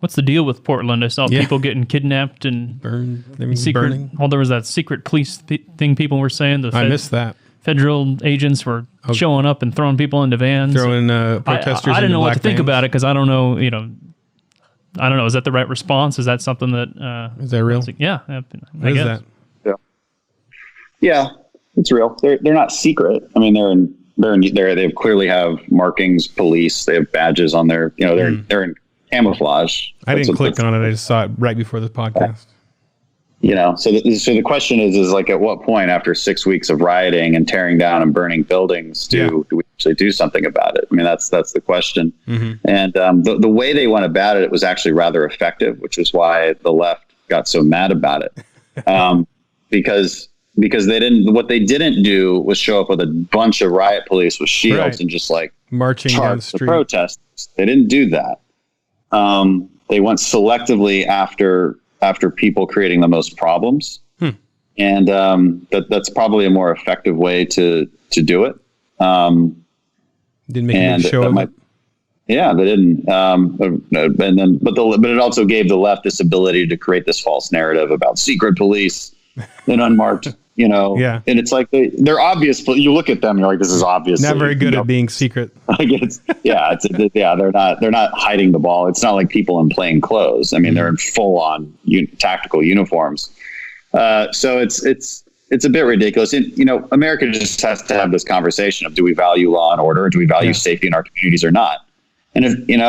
What's the deal with Portland? I saw people getting kidnapped and burning. Well, there was that secret police thing people were saying. I missed that. Federal agents were showing up and throwing people into vans. Throwing protesters I didn't know what to think vans. about it because I don't know, I don't know. Is that the right response? Is that something that... is that real? Yeah. What is that? Yeah, it's real. They're not secret. I mean, they clearly have markings, police. They have badges on their, they're in camouflage. I didn't click on it. I just saw it right before the podcast. So the question is like, at what point after 6 weeks of rioting and tearing down and burning buildings do we actually do something about it? I mean, that's the question. Mm-hmm. And the way they went about it was actually rather effective, which is why the left got so mad about it. Because what they didn't do was show up with a bunch of riot police with shields and just like marching down the street. Protesters. They didn't do that. They went selectively after people creating the most problems. And that's probably a more effective way to do it. Didn't make a show of it. Yeah, they didn't. But it also gave the left this ability to create this false narrative about secret police and unmarked, and it's like they're obvious. You look at them, you're like, this is obvious. Not very good at being secret. They're not hiding the ball. It's not like people in plain clothes. I mean, they're in full on tactical uniforms. So it's a bit ridiculous. And, America just has to have this conversation of, do we value law and order? Or do we value safety in our communities or not? And if, and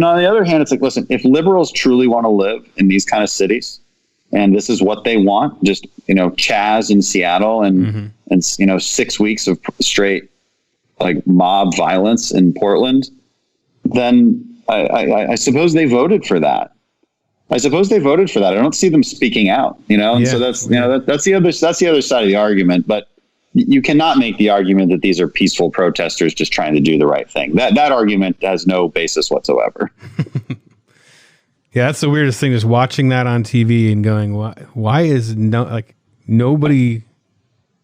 on the other hand, it's like, listen, if liberals truly want to live in these kind of cities, and this is what they want, just, Chaz in Seattle and 6 weeks of straight like mob violence in Portland, then I suppose they voted for that. I don't see them speaking out, and so that's the other side of the argument. But you cannot make the argument that these are peaceful protesters just trying to do the right thing. That argument has no basis whatsoever. Yeah, that's the weirdest thing, is watching that on TV and going, why is nobody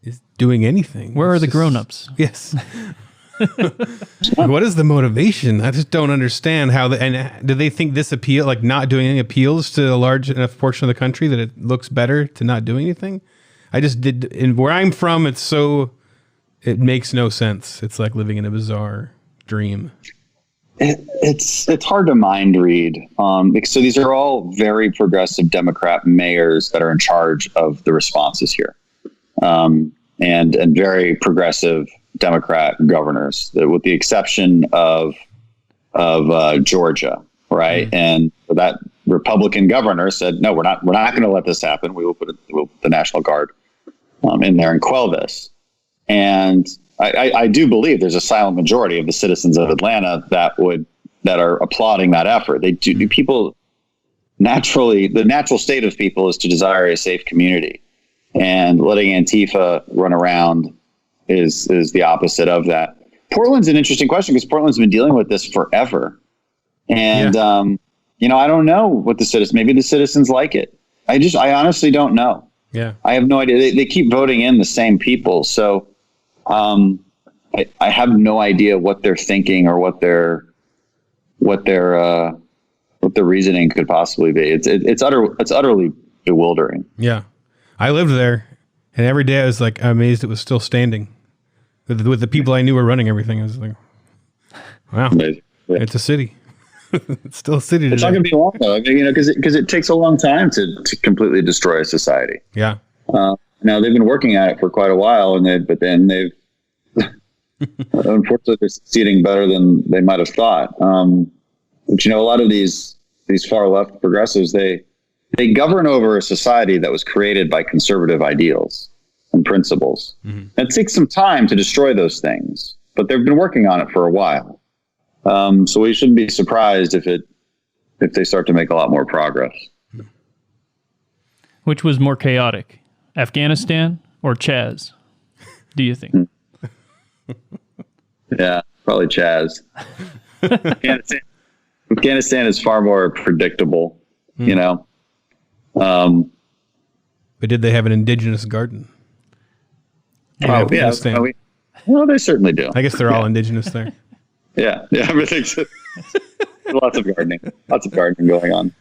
is doing anything? Where are the grown-ups? Yes. What is the motivation? I just don't understand how do they think this appeal, like not doing anything, appeals to a large enough portion of the country that it looks better to not do anything? And where I'm from, it makes no sense. It's like living in a bizarre dream. It's hard to mind read. So these are all very progressive Democrat mayors that are in charge of the responses here, and very progressive Democrat governors, with the exception of Georgia, right? Mm-hmm. And that Republican governor said, no, we're not going to let this happen. We'll put the National Guard in there and quell this. And I do believe there's a silent majority of the citizens of Atlanta that are applauding that effort. They do. People naturally, the natural state of people is to desire a safe community, and letting Antifa run around is the opposite of that. Portland's an interesting question because Portland's been dealing with this forever, and I don't know what maybe the citizens like it. I honestly don't know. Yeah, I have no idea. They keep voting in the same people, so. I have no idea what they're thinking or what their reasoning could possibly be. It's utterly bewildering. Yeah, I lived there, and every day I was like amazed it was still standing. With the people I knew were running everything, I was like, wow, it's a city. It's still a city today. It's not going to be long though, because it takes a long time to completely destroy a society. Yeah. Now they've been working at it for quite a while, but then they've unfortunately they're succeeding better than they might have thought. But a lot of these far left progressives, they govern over a society that was created by conservative ideals and principles. Mm-hmm. It takes some time to destroy those things, but they've been working on it for a while. So we shouldn't be surprised if they start to make a lot more progress. Which was more chaotic, Afghanistan or Chaz, do you think? Yeah, probably Chaz. Afghanistan is far more predictable, But did they have an indigenous garden? Well, they certainly do. I guess they're all indigenous there. Yeah, everything's. Lots of gardening going on.